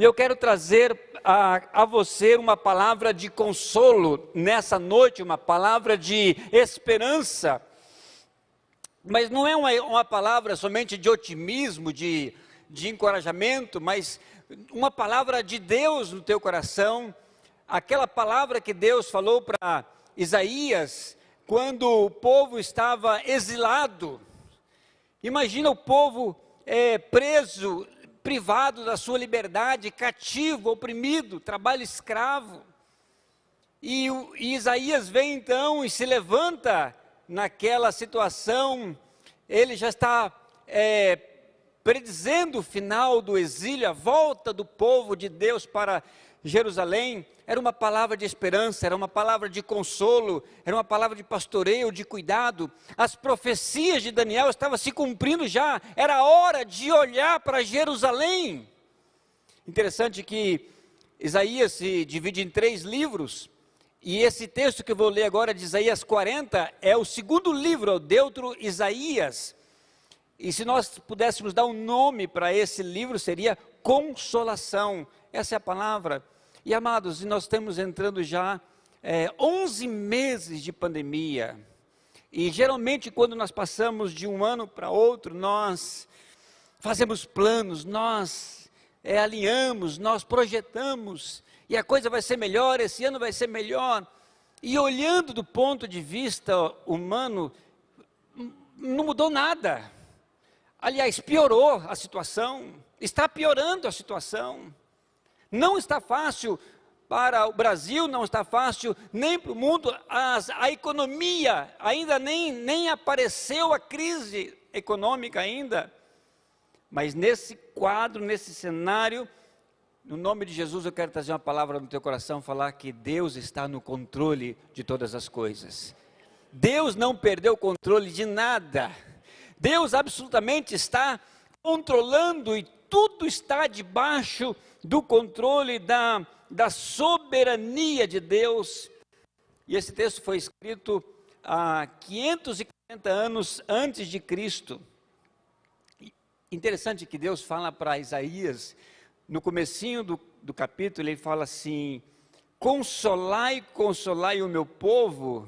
E eu quero trazer a você uma palavra de consolo nessa noite, uma palavra de esperança. Mas não é uma palavra somente de otimismo, de encorajamento, mas uma palavra de Deus no teu coração. Aquela palavra que Deus falou para Isaías, quando o povo estava exilado. Imagina o povo preso, privado da sua liberdade, cativo, oprimido, trabalho escravo. E Isaías vem então e se levanta naquela situação. Ele já está predizendo o final do exílio, a volta do povo de Deus para Jerusalém. Era uma palavra de esperança, era uma palavra de consolo, era uma palavra de pastoreio, de cuidado. As profecias de Daniel estavam se cumprindo já, era hora de olhar para Jerusalém. Interessante que Isaías se divide em 3 livros, e esse texto que eu vou ler agora de Isaías 40, é o segundo livro, é o Deutero Isaías. E se nós pudéssemos dar um nome para esse livro, seria consolação. Essa é a palavra. E amados, nós estamos entrando já 11 meses de pandemia, e geralmente quando nós passamos de um ano para outro, nós fazemos planos, nós alinhamos, nós projetamos, e a coisa vai ser melhor, esse ano vai ser melhor, e olhando do ponto de vista humano, não mudou nada. Aliás, piorou a situação, está piorando a situação. Não está fácil para o Brasil, não está fácil nem para o mundo. A economia, ainda nem apareceu a crise econômica ainda. Mas nesse quadro, nesse cenário, no nome de Jesus eu quero trazer uma palavra no teu coração, falar que Deus está no controle de todas as coisas. Deus não perdeu o controle de nada. Deus absolutamente está controlando, e tudo está debaixo do controle da soberania de Deus. E esse texto foi escrito há 540 anos antes de Cristo. Interessante que Deus fala para Isaías, no comecinho do capítulo, ele fala assim: consolai, consolai o meu povo,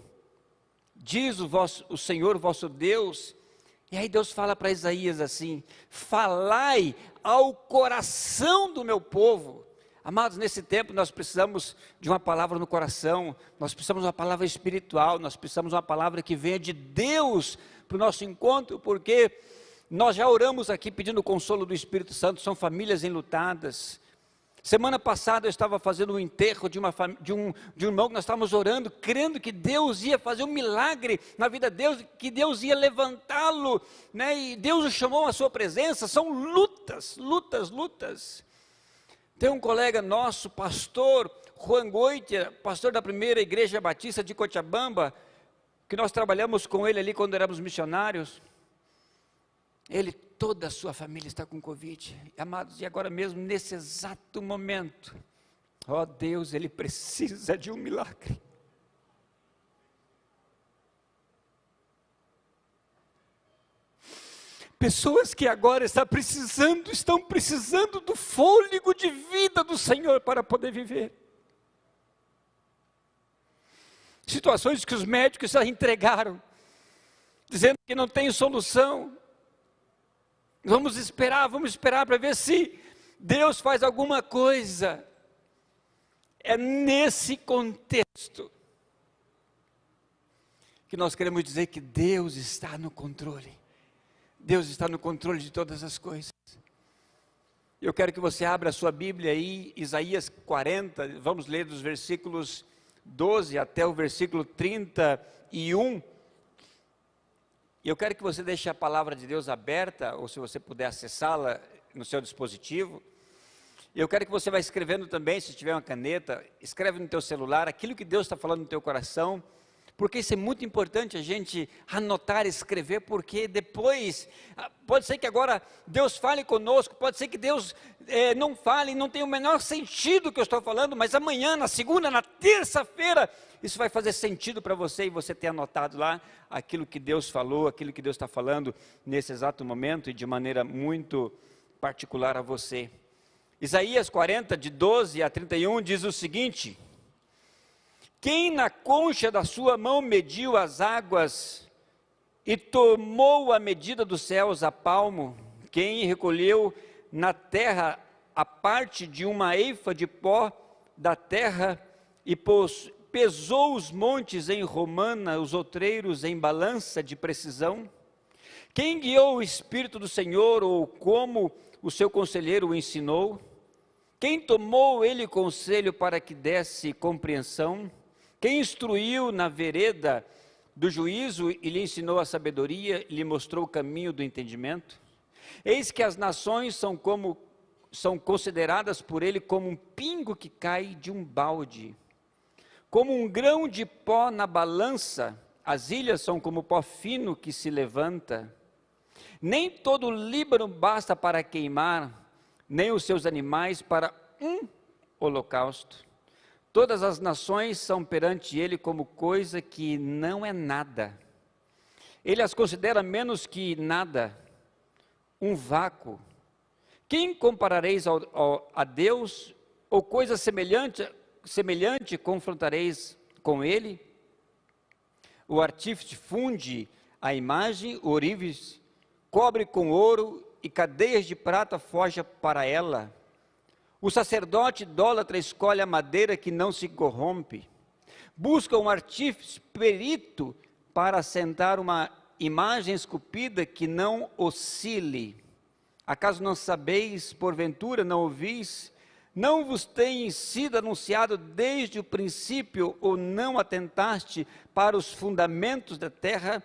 diz o Senhor vosso Deus. E aí Deus fala para Isaías assim: falai ao coração do meu povo. Amados, nesse tempo nós precisamos de uma palavra no coração, nós precisamos de uma palavra espiritual, nós precisamos de uma palavra que venha de Deus para o nosso encontro, porque nós já oramos aqui pedindo o consolo do Espírito Santo, são famílias enlutadas. Semana passada eu estava fazendo um enterro de um irmão que nós estávamos orando, crendo que Deus ia fazer um milagre na vida dele, que Deus ia levantá-lo, né? E Deus o chamou à sua presença. São lutas. Tem um colega nosso, pastor Juan Goitia, pastor da primeira igreja batista de Cochabamba, que nós trabalhamos com ele ali quando éramos missionários. Toda a sua família está com Covid, amados, e agora mesmo, nesse exato momento, ó Deus, ele precisa de um milagre. Pessoas que agora estão precisando do fôlego de vida do Senhor para poder viver. Situações que os médicos já entregaram, dizendo que não tem solução. Vamos esperar para ver se Deus faz alguma coisa. É nesse contexto que nós queremos dizer que Deus está no controle. Deus está no controle de todas as coisas. Eu quero que você abra a sua Bíblia aí, Isaías 40, vamos ler dos versículos 12 até o versículo 31. E eu quero que você deixe a palavra de Deus aberta, ou se você puder acessá-la no seu dispositivo. E eu quero que você vá escrevendo também, se tiver uma caneta, escreve no teu celular aquilo que Deus está falando no teu coração, porque isso é muito importante a gente anotar, escrever, porque depois, pode ser que agora Deus fale conosco, pode ser que Deus não fale, não tenha o menor sentido o que eu estou falando, mas amanhã, na segunda, na terça-feira, isso vai fazer sentido para você, e você ter anotado lá aquilo que Deus falou, aquilo que Deus está falando nesse exato momento, e de maneira muito particular a você. Isaías 40, de 12 a 31, diz o seguinte: quem na concha da sua mão mediu as águas e tomou a medida dos céus a palmo, quem recolheu na terra a parte de uma eifa de pó da terra e pesou os montes em romana, os outreiros em balança de precisão? Quem guiou o Espírito do Senhor, ou como o seu conselheiro o ensinou? Quem tomou ele conselho para que desse compreensão? Quem instruiu na vereda do juízo e lhe ensinou a sabedoria e lhe mostrou o caminho do entendimento? Eis que as nações são consideradas por ele como um pingo que cai de um balde, como um grão de pó na balança. As ilhas são como pó fino que se levanta. Nem todo o Líbano basta para queimar, nem os seus animais para um holocausto. Todas as nações são perante ele como coisa que não é nada. Ele as considera menos que nada, um vácuo. Quem comparareis a Deus, ou coisa semelhante confrontareis com ele? O artífice funde a imagem, o ourives cobre com ouro e cadeias de prata forja para ela. O sacerdote idólatra escolhe a madeira que não se corrompe. Busca um artífice perito para assentar uma imagem esculpida que não oscile. Acaso não sabeis, porventura não ouvis? Não vos tem sido anunciado desde o princípio, ou não atentaste para os fundamentos da terra?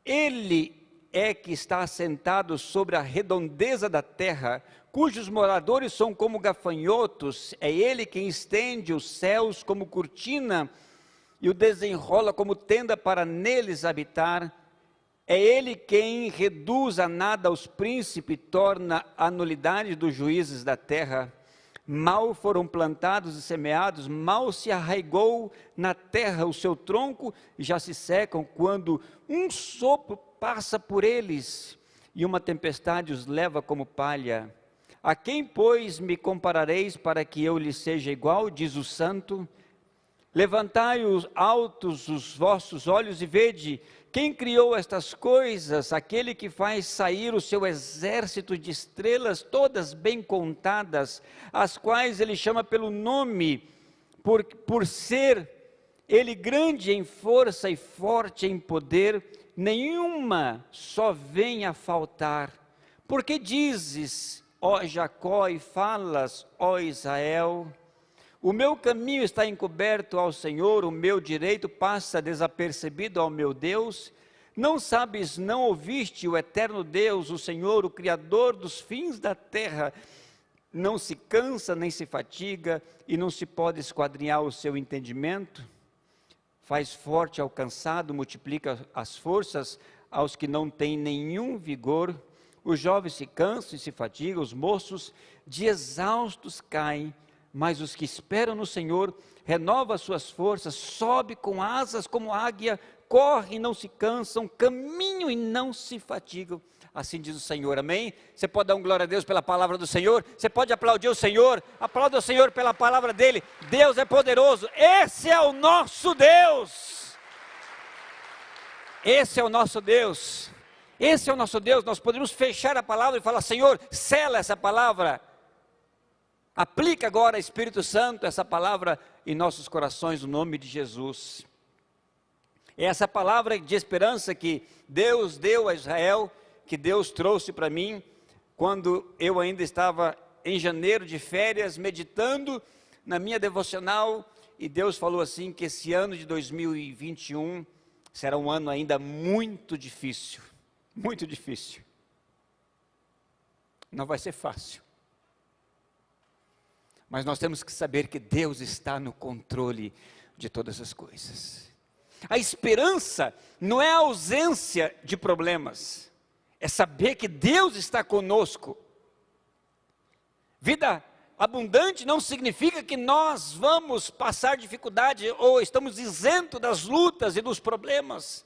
Ele é que está assentado sobre a redondeza da terra, cujos moradores são como gafanhotos. É ele quem estende os céus como cortina e o desenrola como tenda para neles habitar. É ele quem reduz a nada os príncipes e torna a nulidade dos juízes da terra. Mal foram plantados e semeados, mal se arraigou na terra o seu tronco, e já se secam quando um sopro passa por eles, e uma tempestade os leva como palha. A quem, pois, me comparareis para que eu lhe seja igual, diz o Santo? Levantai os altos os vossos olhos e vede, quem criou estas coisas? Aquele que faz sair o seu exército de estrelas, todas bem contadas, as quais ele chama pelo nome, por ser ele grande em força e forte em poder, nenhuma só vem a faltar. Porque dizes, ó Jacó, e falas, ó Israel, o meu caminho está encoberto ao Senhor, o meu direito passa desapercebido ao meu Deus? Não sabes, não ouviste o eterno Deus, o Senhor, o Criador dos fins da terra, não se cansa nem se fatiga, e não se pode esquadrinhar o seu entendimento? Faz forte ao cansado, multiplica as forças aos que não têm nenhum vigor. Os jovens se cansam e se fatigam, os moços de exaustos caem, mas os que esperam no Senhor renovam as suas forças, sobe com asas como águia, correm e não se cansam, caminham e não se fatigam. Assim diz o Senhor, amém? Você pode dar um glória a Deus pela palavra do Senhor? Você pode aplaudir o Senhor? Aplauda o Senhor pela palavra dEle. Deus é poderoso, esse é o nosso Deus. Esse é o nosso Deus. Esse é o nosso Deus. Nós podemos fechar a palavra e falar, Senhor, sela essa palavra. Aplica agora, Espírito Santo, essa palavra em nossos corações, no nome de Jesus. É essa palavra de esperança que Deus deu a Israel, que Deus trouxe para mim, quando eu ainda estava em janeiro de férias, meditando na minha devocional, e Deus falou assim, que esse ano de 2021 será um ano ainda muito difícil, muito difícil. Não vai ser fácil. Mas nós temos que saber que Deus está no controle de todas as coisas. A esperança não é a ausência de problemas, é saber que Deus está conosco. Vida abundante não significa que nós vamos passar dificuldade ou estamos isentos das lutas e dos problemas.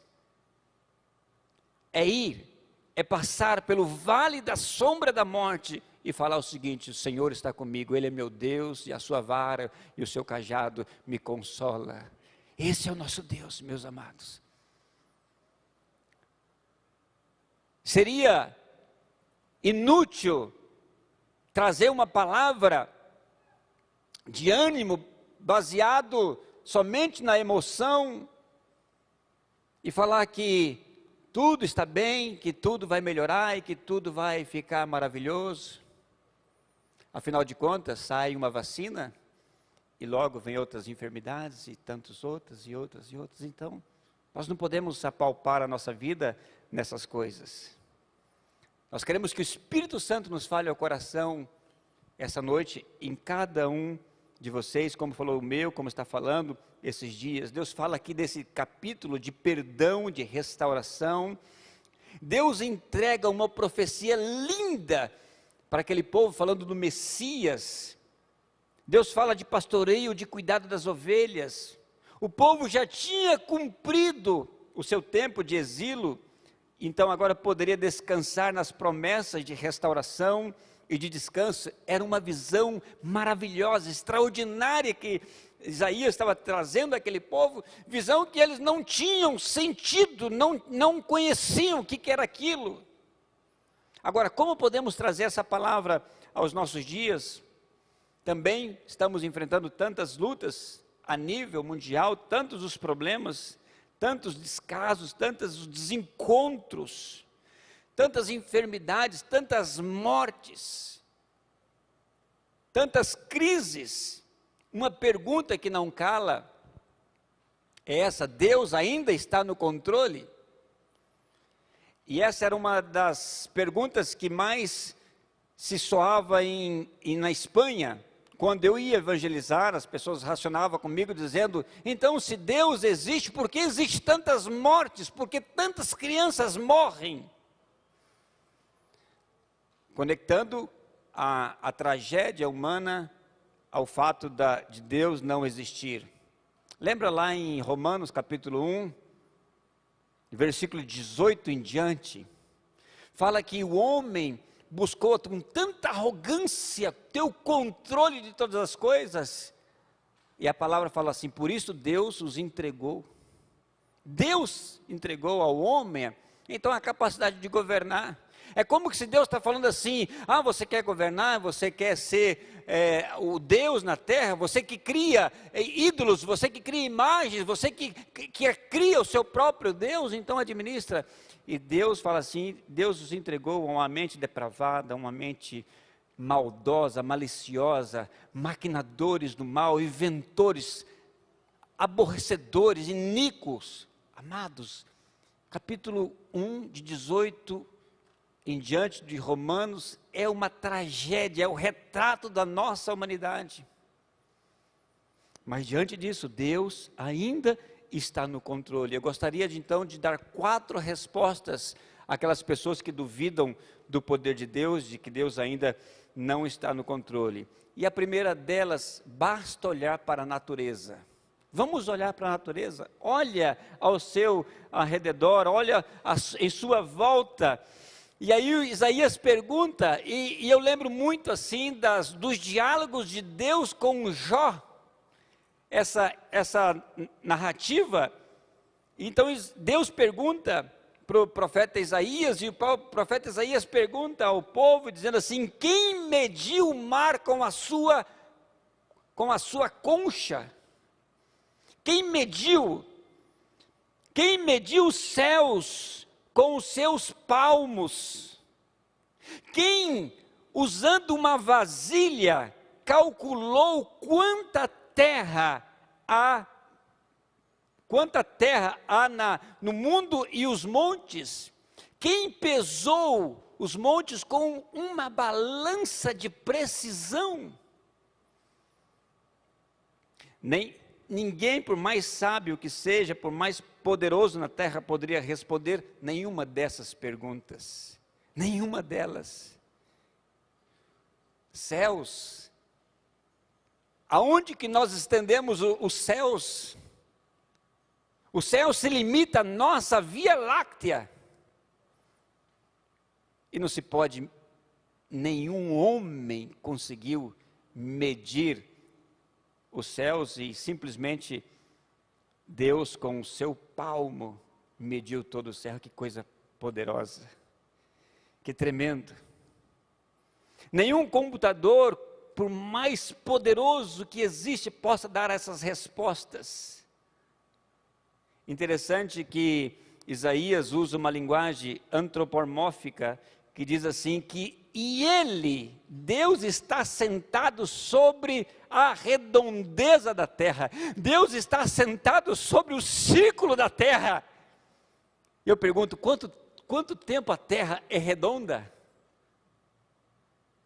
É passar pelo vale da sombra da morte e falar o seguinte: o Senhor está comigo, Ele é meu Deus, e a sua vara e o seu cajado me consola. Esse é o nosso Deus, meus amados. Seria inútil trazer uma palavra de ânimo baseado somente na emoção e falar que tudo está bem, que tudo vai melhorar e que tudo vai ficar maravilhoso. Afinal de contas, sai uma vacina e logo vem outras enfermidades e tantas outras e outras e outras. Então, nós não podemos apalpar a nossa vida nessas coisas. Nós queremos que o Espírito Santo nos fale ao coração essa noite, em cada um de vocês, como falou o meu, como está falando esses dias. Deus fala aqui desse capítulo de perdão, de restauração. Deus entrega uma profecia linda para aquele povo, falando do Messias. Deus fala de pastoreio, de cuidado das ovelhas. O povo já tinha cumprido o seu tempo de exílio, então agora poderia descansar nas promessas de restauração e de descanso. Era uma visão maravilhosa, extraordinária que Isaías estava trazendo àquele povo, visão que eles não tinham sentido, não conheciam o que era aquilo. Agora, como podemos trazer essa palavra aos nossos dias? Também estamos enfrentando tantas lutas a nível mundial, tantos os problemas, tantos descasos, tantos desencontros, tantas enfermidades, tantas mortes, tantas crises. Uma pergunta que não cala é essa: Deus ainda está no controle? E essa era uma das perguntas que mais se soava na Espanha. Quando eu ia evangelizar, as pessoas racionavam comigo dizendo: então, se Deus existe, por que existem tantas mortes? Por que tantas crianças morrem? Conectando a tragédia humana ao fato de Deus não existir. Lembra lá em Romanos capítulo 1, versículo 18 em diante, fala que o homem buscou com tanta arrogância ter o controle de todas as coisas, e a palavra fala assim: por isso Deus os entregou. Deus entregou ao homem, então, a capacidade de governar. É como se Deus está falando assim: você quer governar, você quer ser o Deus na terra, você que cria ídolos, você que cria imagens, você que cria o seu próprio Deus, então administra. E Deus fala assim: Deus os entregou a uma mente depravada, uma mente maldosa, maliciosa, maquinadores do mal, inventores, aborrecedores, iníquos. Amados, capítulo 1, de 18 em diante de Romanos, é uma tragédia, é o retrato da nossa humanidade. Mas diante disso, Deus ainda está no controle. Eu gostaria então de dar 4 respostas àquelas pessoas que duvidam do poder de Deus, de que Deus ainda não está no controle. E a primeira delas: basta olhar para a natureza. Vamos olhar para a natureza. Olha ao seu redor, olha em sua volta. E aí Isaías pergunta, e eu lembro muito assim dos diálogos de Deus com Jó, essa narrativa. Então Deus pergunta para o profeta Isaías, e o profeta Isaías pergunta ao povo, dizendo assim: quem mediu o mar com a sua concha? Quem mediu os céus com os seus palmos? Quem, usando uma vasilha, calculou quanta terra há no mundo e os montes? Quem pesou os montes com uma balança de precisão? Ninguém, por mais sábio que seja, por mais poderoso na terra, poderia responder nenhuma dessas perguntas. Nenhuma delas. Céus. Aonde que nós estendemos os céus? O céu se limita à nossa Via Láctea. E não se pode nenhum homem conseguiu medir os céus e simplesmente Deus com o seu palmo mediu todo o céu. Que coisa poderosa, que tremendo. Nenhum computador, por mais poderoso que existe, possa dar essas respostas. Interessante que Isaías usa uma linguagem antropomórfica que diz assim que ele, Deus está sentado sobre a redondeza da terra. Deus está sentado sobre o círculo da terra. Eu pergunto, quanto tempo a terra é redonda?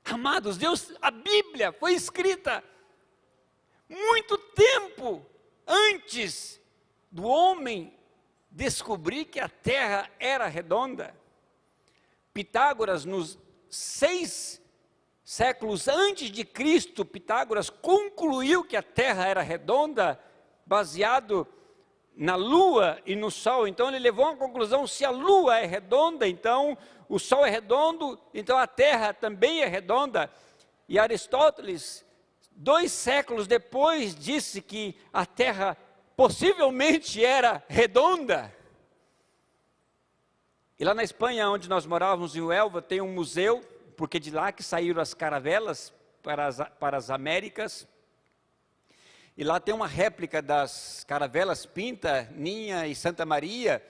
Amados, a Bíblia foi escrita muito tempo antes do homem descobrir que a terra era redonda. Pitágoras, nos 6 séculos antes de Cristo, Pitágoras concluiu que a terra era redonda, baseado na lua e no sol. Então ele levou a uma conclusão: se a lua é redonda, então o sol é redondo, então a terra também é redonda. E Aristóteles, 2 séculos depois, disse que a terra possivelmente era redonda. E lá na Espanha, onde nós morávamos, em Huelva, tem um museu, porque de lá que saíram as caravelas para as Américas. E lá tem uma réplica das caravelas Pinta, Ninha e Santa Maria.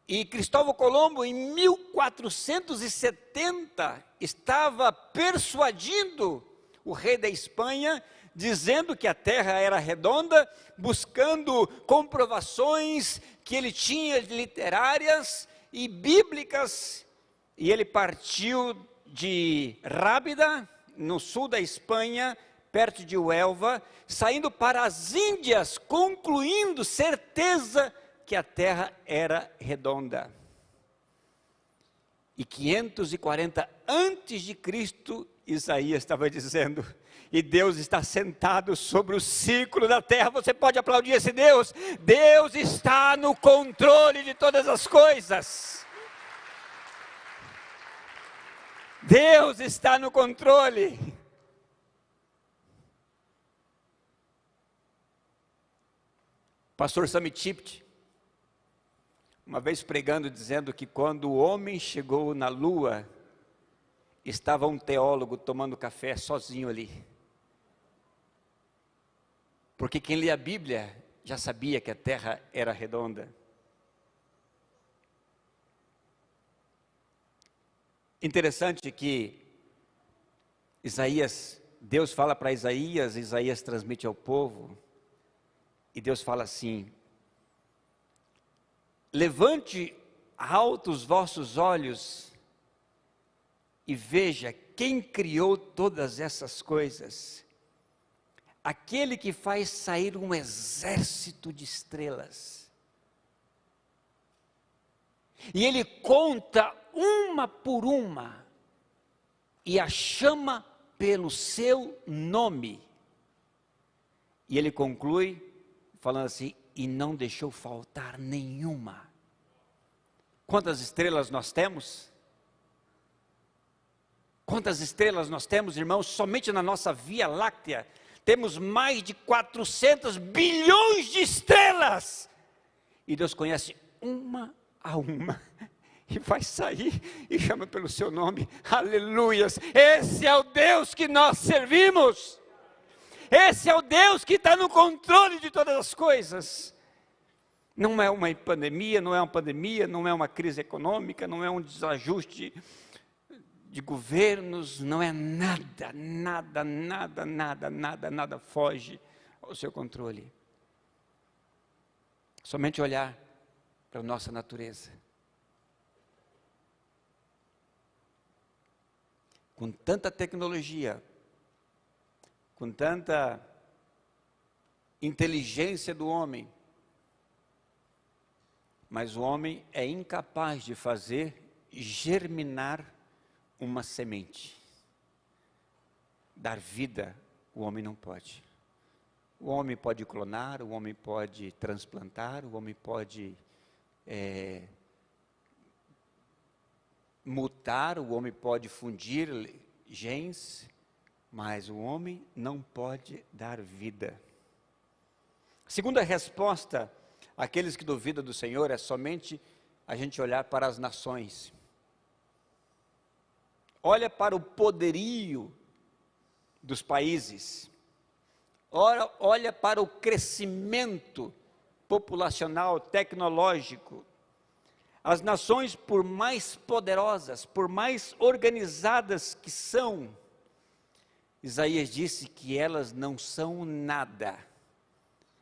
E Cristóvão Colombo, em 1470, estava persuadindo o rei da Espanha, dizendo que a terra era redonda, buscando comprovações que ele tinha literárias e bíblicas. E ele partiu de Rábida, no sul da Espanha, perto de Huelva, saindo para as Índias, concluindo certeza que a terra era redonda. E 540 antes de Cristo, Isaías estava dizendo: e Deus está sentado sobre o círculo da terra. Você pode aplaudir esse Deus? Deus está no controle de todas as coisas. Deus está no controle. Pastor Sami Tipt, uma vez pregando, dizendo que quando o homem chegou na lua, estava um teólogo tomando café sozinho ali. Porque quem lê a Bíblia já sabia que a terra era redonda. Interessante que Deus fala para Isaías, Isaías transmite ao povo, e Deus fala assim: levante alto os vossos olhos e veja quem criou todas essas coisas. Aquele que faz sair um exército de estrelas. E ele conta uma por uma e a chama pelo seu nome. E ele conclui falando assim: e não deixou faltar nenhuma. Quantas estrelas nós temos? Quantas estrelas nós temos, irmãos? Somente na nossa Via Láctea temos mais de 400 bilhões de estrelas. E Deus conhece uma a uma e vai sair e chama pelo seu nome. Aleluias! Esse é o Deus que nós servimos. Esse é o Deus que está no controle de todas as coisas. Não é uma pandemia, não é uma crise econômica, não é um desajuste de governos, não é nada foge ao seu controle. Somente olhar para a nossa natureza. Com tanta tecnologia, com tanta inteligência do homem, mas o homem é incapaz de fazer germinar uma semente. Dar vida, o homem não pode. O homem pode clonar, o homem pode transplantar, o homem pode mutar, o homem pode fundir gens, mas o homem não pode dar vida. Segunda resposta àqueles que duvidam do Senhor é somente a gente olhar para as nações. Olha para o poderio dos países. Olha para o crescimento populacional, tecnológico. As nações, por mais poderosas, por mais organizadas que são, Isaías disse que elas não são nada.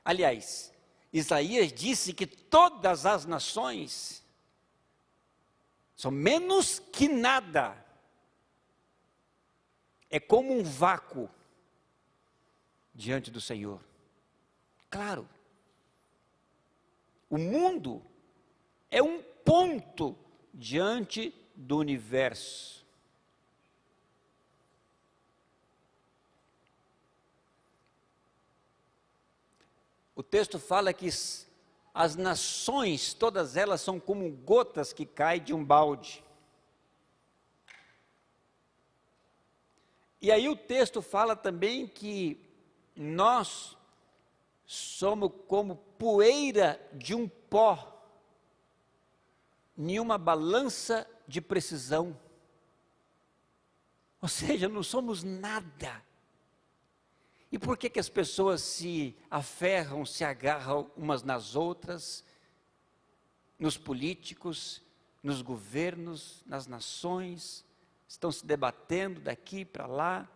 Aliás, Isaías disse que todas as nações são menos que nada. É como um vácuo diante do Senhor. Claro, o mundo é um ponto diante do universo. O texto fala que as nações, todas elas são como gotas que caem de um balde. E aí o texto fala também que nós somos como poeira de um pó, em uma balança de precisão. Ou seja, não somos nada. E por que as pessoas se aferram, se agarram umas nas outras, nos políticos, nos governos, nas nações, estão se debatendo daqui para lá?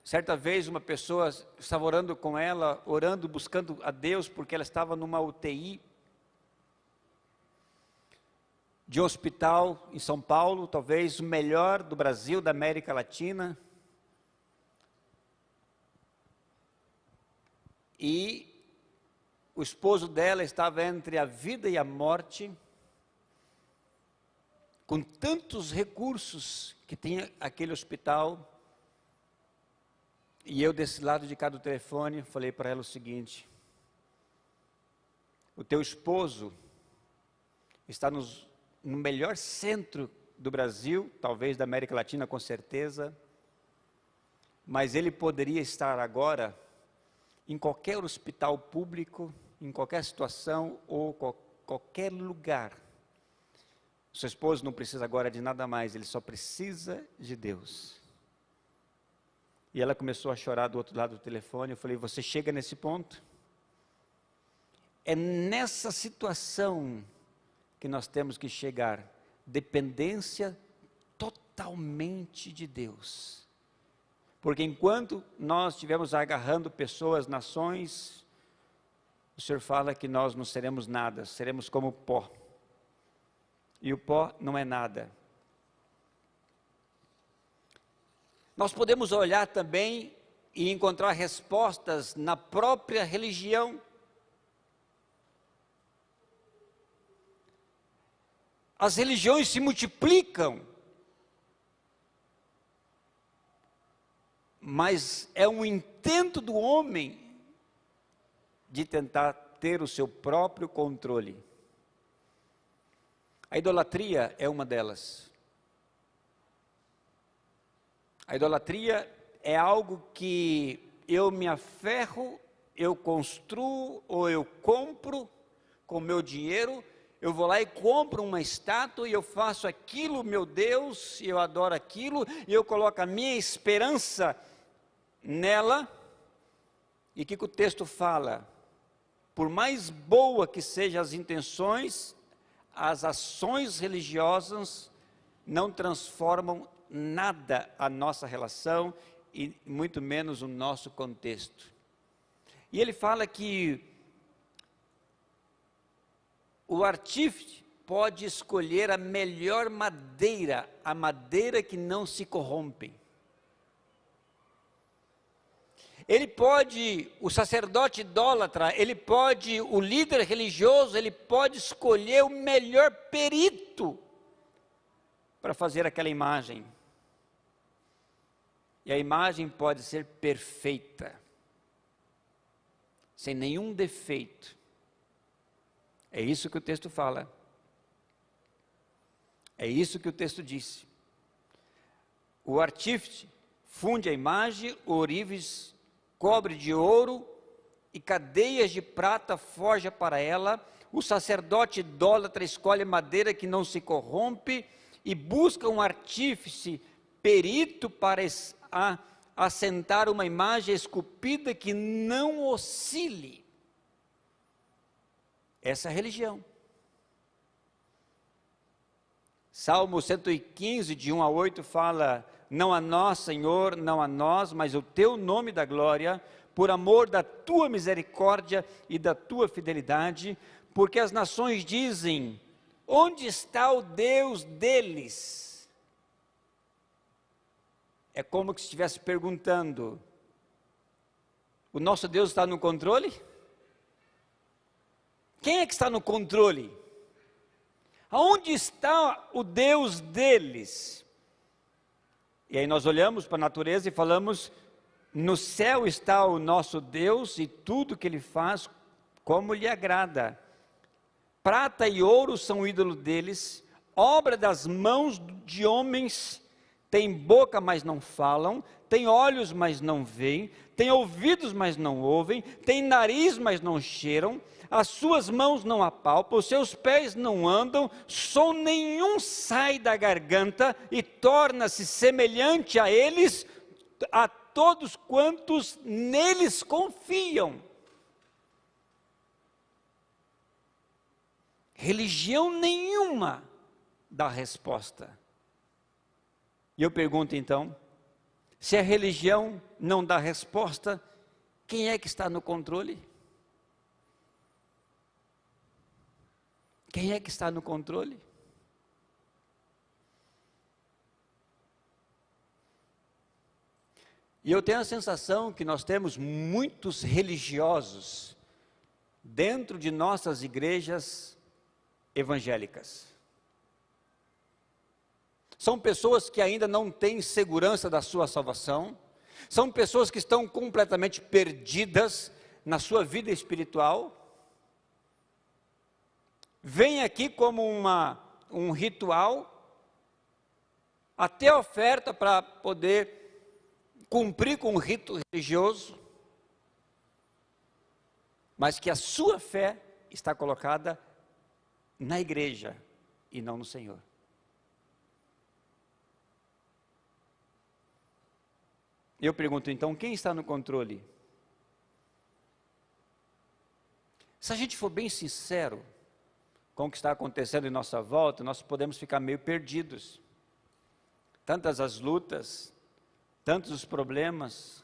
Certa vez uma pessoa estava orando com ela, orando, buscando a Deus, porque ela estava numa UTI de um hospital em São Paulo, talvez o melhor do Brasil, da América Latina. E o esposo dela estava entre a vida e a morte, com tantos recursos que tinha aquele hospital. E eu, desse lado de cá do telefone, falei para ela o seguinte: o teu esposo está no melhor centro do Brasil, talvez da América Latina, com certeza, mas ele poderia estar agora em qualquer hospital público, em qualquer situação ou qualquer lugar. Seu esposo não precisa agora de nada mais, ele só precisa de Deus. E ela começou a chorar do outro lado do telefone. Eu falei: você chega nesse ponto? É nessa situação que nós temos que chegar. Dependência totalmente de Deus. Porque enquanto nós estivermos agarrando pessoas, nações, o Senhor fala que nós não seremos nada, seremos como pó. E o pó não é nada. Nós podemos olhar também e encontrar respostas na própria religião. As religiões se multiplicam, mas é um intento do homem de tentar ter o seu próprio controle. A idolatria é uma delas. A idolatria é algo que eu me aferro, eu construo ou eu compro com meu dinheiro. Eu vou lá e compro uma estátua e eu faço aquilo, meu Deus, e eu adoro aquilo, e eu coloco a minha esperança nela. E o que o texto fala? Por mais boa que sejam as intenções, as ações religiosas não transformam nada a nossa relação e muito menos o nosso contexto. E ele fala que o artífice pode escolher a melhor madeira, a madeira que não se corrompe. Ele pode, o sacerdote idólatra, o líder religioso, ele pode escolher o melhor perito para fazer aquela imagem. E a imagem pode ser perfeita, sem nenhum defeito. É isso que o texto fala. É isso que o texto disse. O artífice funde a imagem, ourives cobre de ouro e cadeias de prata forja para ela. O sacerdote idólatra escolhe madeira que não se corrompe e busca um artífice perito para assentar uma imagem esculpida que não oscile. Essa é a religião. Salmo 115, de 1 a 8, fala: não a nós, Senhor, não a nós, mas o teu nome da glória, por amor da tua misericórdia e da tua fidelidade, porque as nações dizem: onde está o Deus deles? É como que se estivesse perguntando: o nosso Deus está no controle? Quem é que está no controle? Aonde está o Deus deles? E aí nós olhamos para a natureza e falamos: no céu está o nosso Deus e tudo que Ele faz como lhe agrada. Prata e ouro são o ídolo deles, obra das mãos de homens. Tem boca, mas não falam, tem olhos, mas não veem, tem ouvidos, mas não ouvem, tem nariz, mas não cheiram, as suas mãos não apalpam, os seus pés não andam, som nenhum sai da garganta e torna-se semelhante a eles, a todos quantos neles confiam. Religião nenhuma dá resposta. E eu pergunto então, se a religião não dá resposta, quem é que está no controle? Quem é que está no controle? E eu tenho a sensação que nós temos muitos religiosos dentro de nossas igrejas evangélicas. São pessoas que ainda não têm segurança da sua salvação, são pessoas que estão completamente perdidas na sua vida espiritual. Vem aqui como um ritual, até oferta para poder cumprir com o rito religioso, mas que a sua fé está colocada na igreja e não no Senhor. Eu pergunto então, quem está no controle? Se a gente for bem sincero com o que está acontecendo em nossa volta, nós podemos ficar meio perdidos. Tantas as lutas, tantos os problemas,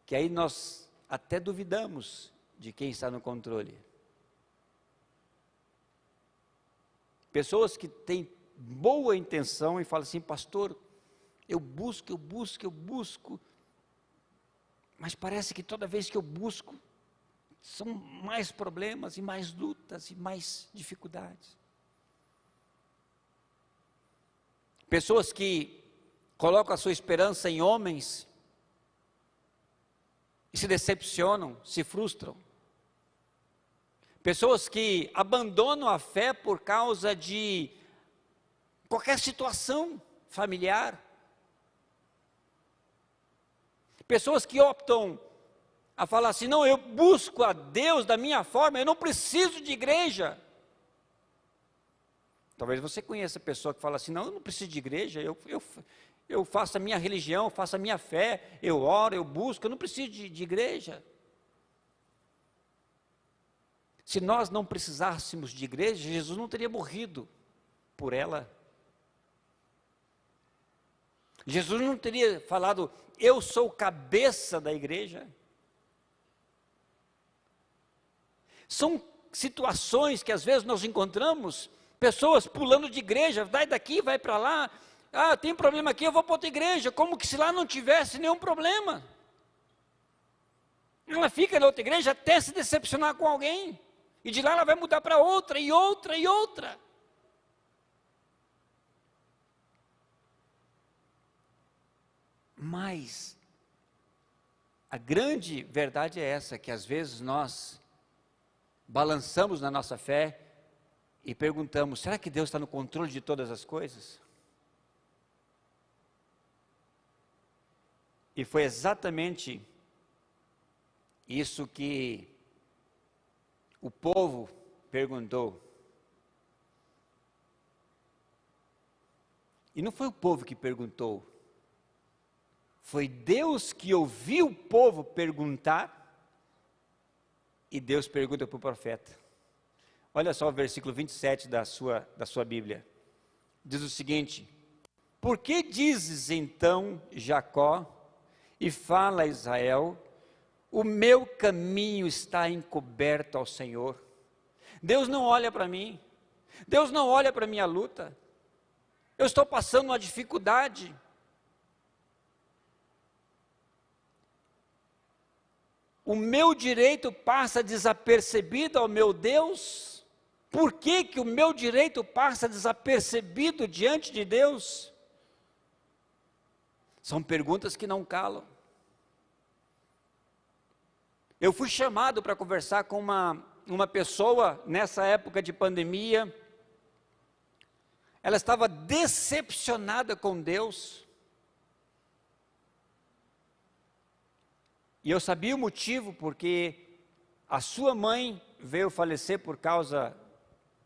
que aí nós até duvidamos de quem está no controle. Pessoas que têm boa intenção e falam assim: pastor, eu busco, mas parece que toda vez que eu busco, são mais problemas e mais lutas e mais dificuldades. Pessoas que colocam a sua esperança em homens e se decepcionam, se frustram. Pessoas que abandonam a fé por causa de qualquer situação familiar. Pessoas que optam a falar assim: não, eu busco a Deus da minha forma, eu não preciso de igreja. Talvez você conheça pessoa que fala assim: não, eu não preciso de igreja, eu faço a minha religião, faço a minha fé, eu oro, eu busco, eu não preciso de igreja. Se nós não precisássemos de igreja, Jesus não teria morrido por ela. Jesus não teria falado: eu sou cabeça da igreja. São situações que às vezes nós encontramos, pessoas pulando de igreja, vai daqui, vai para lá. Ah, tem problema aqui, eu vou para outra igreja, como que se lá não tivesse nenhum problema. Ela fica na outra igreja até se decepcionar com alguém, e de lá ela vai mudar para outra, e outra, e outra. Mas a grande verdade é essa, que às vezes nós balançamos na nossa fé e perguntamos: será que Deus está no controle de todas as coisas? E foi exatamente isso que o povo perguntou. E não foi o povo que perguntou, foi Deus que ouviu o povo perguntar, e Deus pergunta para o profeta. Olha só o versículo 27 da sua Bíblia. Diz o seguinte: por que dizes então, Jacó, e fala a Israel, o meu caminho está encoberto ao Senhor? Deus não olha para mim, Deus não olha para a minha luta, eu estou passando uma dificuldade. O meu direito passa desapercebido ao meu Deus? Por que que o meu direito passa desapercebido diante de Deus? São perguntas que não calam. Eu fui chamado para conversar com uma pessoa nessa época de pandemia. Ela estava decepcionada com Deus. E eu sabia o motivo, porque a sua mãe veio falecer por causa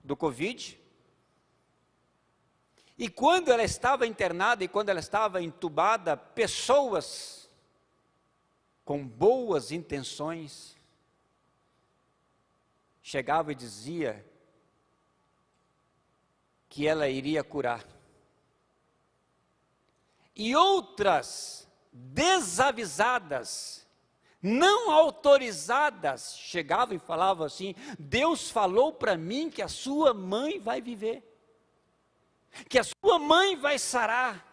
do Covid. E quando ela estava internada e quando ela estava entubada, pessoas com boas intenções chegavam e diziam que ela iria curar. E outras desavisadas, não autorizadas, chegavam e falavam assim: Deus falou para mim que a sua mãe vai viver, que a sua mãe vai sarar.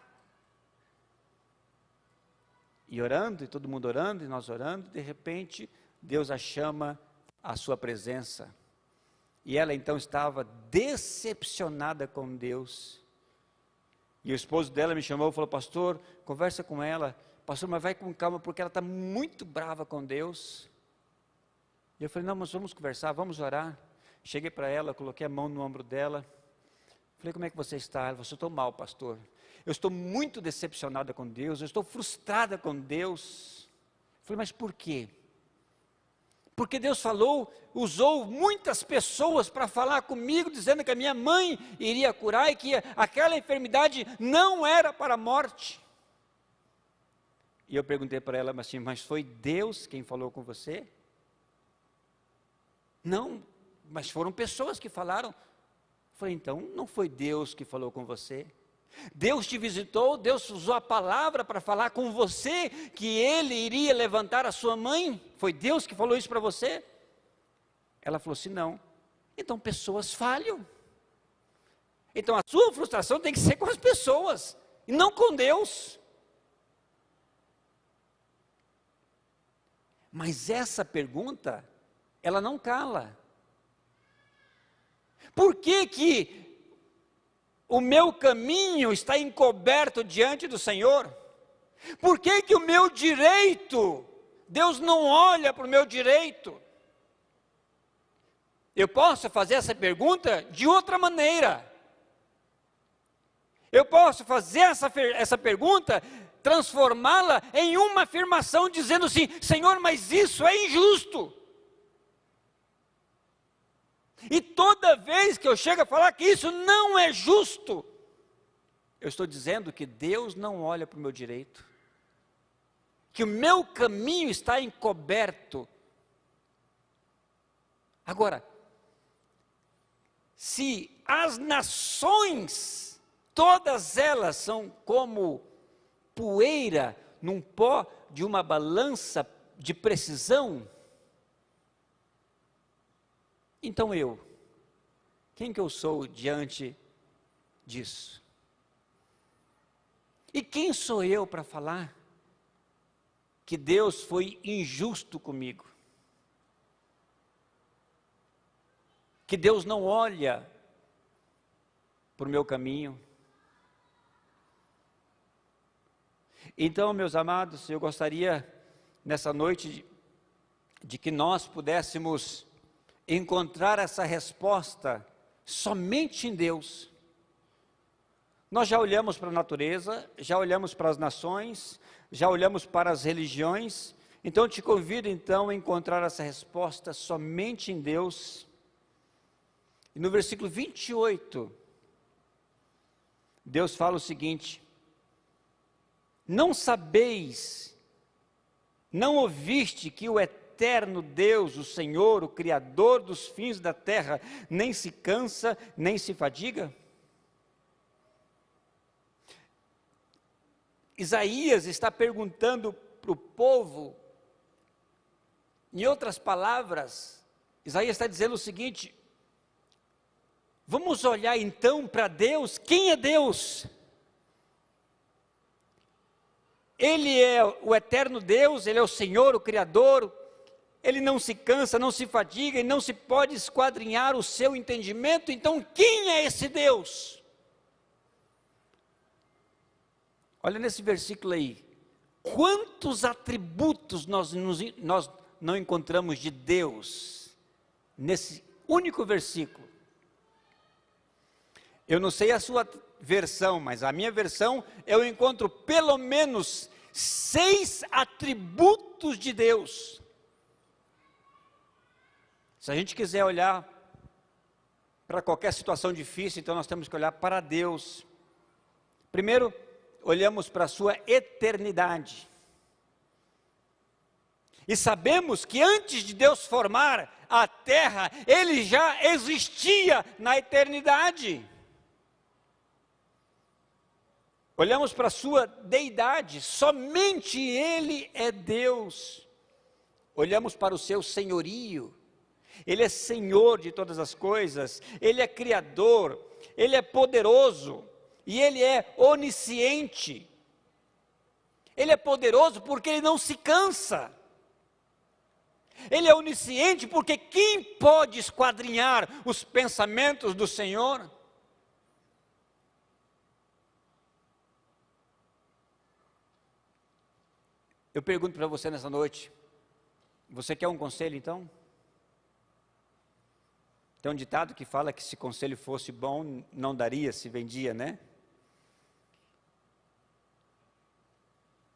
E orando, e todo mundo orando, e nós orando, de repente, Deus a chama à sua presença. E ela então estava decepcionada com Deus. E o esposo dela me chamou e falou: pastor, conversa com ela. Pastor, mas vai com calma, porque ela está muito brava com Deus. E eu falei: não, mas vamos conversar, vamos orar. Cheguei para ela, coloquei a mão no ombro dela. Falei: como é que você está? Ela falou: eu estou mal, pastor. Eu estou muito decepcionada com Deus, eu estou frustrada com Deus. Eu falei: mas por quê? Porque Deus usou muitas pessoas para falar comigo, dizendo que a minha mãe iria curar e que aquela enfermidade não era para a morte. E eu perguntei para ela assim: mas foi Deus quem falou com você? Não, mas foram pessoas que falaram. Eu falei: então não foi Deus que falou com você? Deus te visitou, Deus usou a palavra para falar com você que Ele iria levantar a sua mãe? Foi Deus que falou isso para você? Ela falou assim: não. Então pessoas falham. Então a sua frustração tem que ser com as pessoas, e não com Deus. Mas essa pergunta, ela não cala. Por que que o meu caminho está encoberto diante do Senhor? Por que que o meu direito, Deus não olha para o meu direito? Eu posso fazer essa pergunta de outra maneira. Eu posso fazer essa pergunta, transformá-la em uma afirmação, dizendo assim: Senhor, mas isso é injusto. E toda vez que eu chego a falar que isso não é justo, eu estou dizendo que Deus não olha para o meu direito, que o meu caminho está encoberto. Agora, se as nações, todas elas são como poeira num pó de uma balança de precisão, então quem que eu sou diante disso? E quem sou eu para falar que Deus foi injusto comigo? Que Deus não olha para o meu caminho? Então, meus amados, eu gostaria nessa noite de que nós pudéssemos encontrar essa resposta somente em Deus. Nós já olhamos para a natureza, já olhamos para as nações, já olhamos para as religiões, então eu te convido então a encontrar essa resposta somente em Deus. E no versículo 28, Deus fala o seguinte: não sabeis, não ouviste que o eterno Deus, o Senhor, o Criador dos fins da terra, nem se cansa, nem se fadiga? Isaías está perguntando para o povo, em outras palavras, Isaías está dizendo o seguinte: vamos olhar então para Deus. Quem é Deus? Ele é o eterno Deus, Ele é o Senhor, o Criador, Ele não se cansa, não se fadiga, e não se pode esquadrinhar o seu entendimento. Então quem é esse Deus? Olha nesse versículo aí, quantos atributos nós não encontramos de Deus, nesse único versículo. Eu não sei a sua versão, mas a minha versão, eu encontro pelo menos 6 atributos de Deus. Se a gente quiser olhar para qualquer situação difícil, então nós temos que olhar para Deus. Primeiro, olhamos para a sua eternidade. E sabemos que antes de Deus formar a terra, Ele já existia na eternidade. Olhamos para a sua deidade, somente Ele é Deus. Olhamos para o seu senhorio, Ele é Senhor de todas as coisas, Ele é Criador, Ele é poderoso, e Ele é onisciente. Ele é poderoso porque Ele não se cansa. Ele é onisciente porque quem pode esquadrinhar os pensamentos do Senhor? Eu pergunto para você nessa noite, você quer um conselho então? Tem um ditado que fala que se conselho fosse bom, não daria, se vendia, né?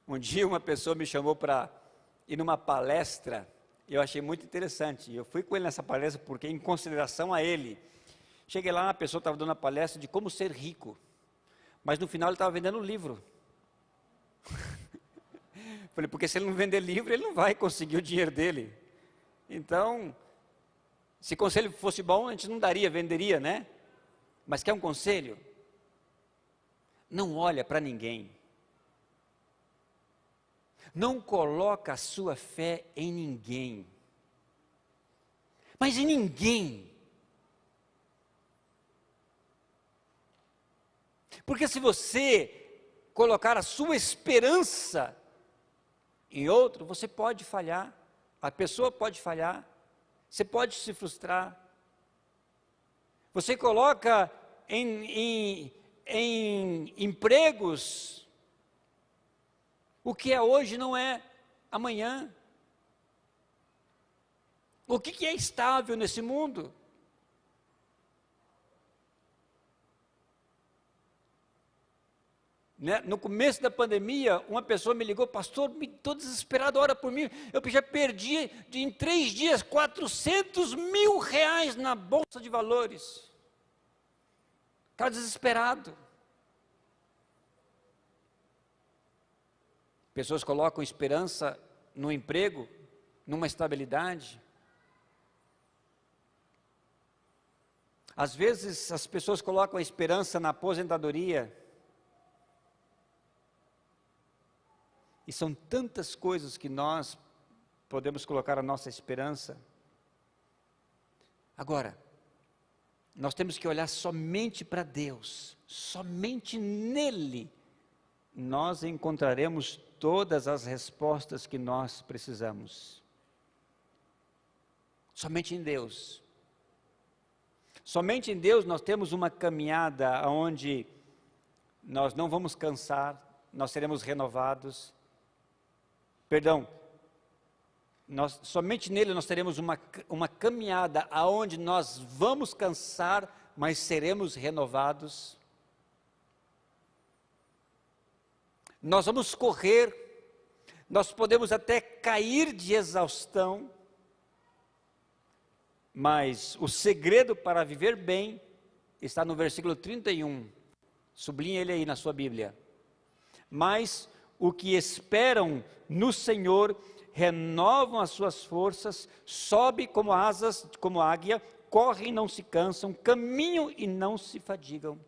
Um dia uma pessoa me chamou para ir numa palestra, eu achei muito interessante, eu fui com ele nessa palestra porque em consideração a ele, cheguei lá, a pessoa estava dando a palestra de como ser rico, mas no final ele estava vendendo um livro. Falei, porque se ele não vender livro, ele não vai conseguir o dinheiro dele. Então, se conselho fosse bom, a gente não daria, venderia, né? Mas quer um conselho? Não olha para ninguém. Não coloca a sua fé em ninguém. Mas em ninguém. Porque se você colocar a sua esperança em outro, você pode falhar, a pessoa pode falhar, você pode se frustrar. Você coloca em empregos, o que é hoje não é amanhã. O que é estável nesse mundo? Né? No começo da pandemia, uma pessoa me ligou, pastor, estou desesperado, ora por mim, eu já perdi em 3 dias 400 mil reais na bolsa de valores. Estava desesperado. Pessoas colocam esperança no emprego, numa estabilidade. Às vezes as pessoas colocam a esperança na aposentadoria. E são tantas coisas que nós podemos colocar a nossa esperança. Agora, nós temos que olhar somente para Deus, somente nele nós encontraremos todas as respostas que nós precisamos. Somente em Deus. Somente em Deus nós temos uma caminhada onde nós não vamos cansar, nós seremos renovados. somente nele nós teremos uma caminhada aonde nós vamos cansar, mas seremos renovados. Nós vamos correr, nós podemos até cair de exaustão, mas o segredo para viver bem está no versículo 31, sublinhe ele aí na sua Bíblia. Mas o que esperam no Senhor renovam as suas forças, sobe como asas, como águia, correm e não se cansam, caminham e não se fadigam.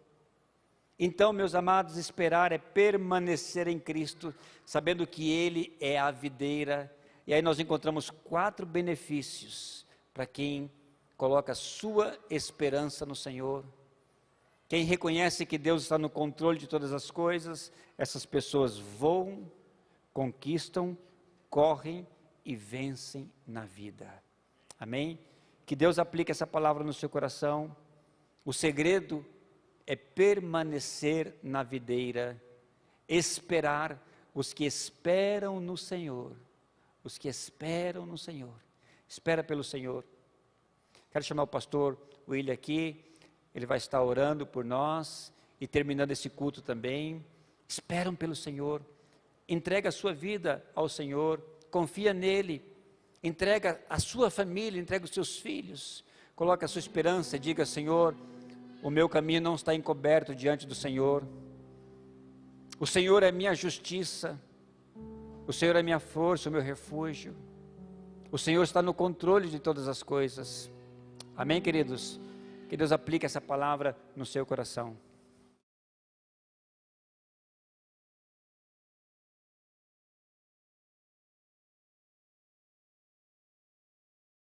Então, meus amados, esperar é permanecer em Cristo, sabendo que Ele é a videira. E aí nós encontramos 4 benefícios para quem coloca a sua esperança no Senhor. Quem reconhece que Deus está no controle de todas as coisas, essas pessoas voam, conquistam, correm e vencem na vida. Amém? Que Deus aplique essa palavra no seu coração. O segredo é permanecer na videira, esperar. Os que esperam no Senhor, os que esperam no Senhor, espera pelo Senhor. Quero chamar o pastor William aqui, ele vai estar orando por nós e terminando esse culto também. Esperam pelo Senhor, entrega a sua vida ao Senhor, confia nele, entrega a sua família, entrega os seus filhos, coloca a sua esperança e diga: Senhor, o meu caminho não está encoberto diante do Senhor, o Senhor é minha justiça, o Senhor é minha força, o meu refúgio, o Senhor está no controle de todas as coisas. Amém, queridos? Que Deus aplique essa palavra no seu coração.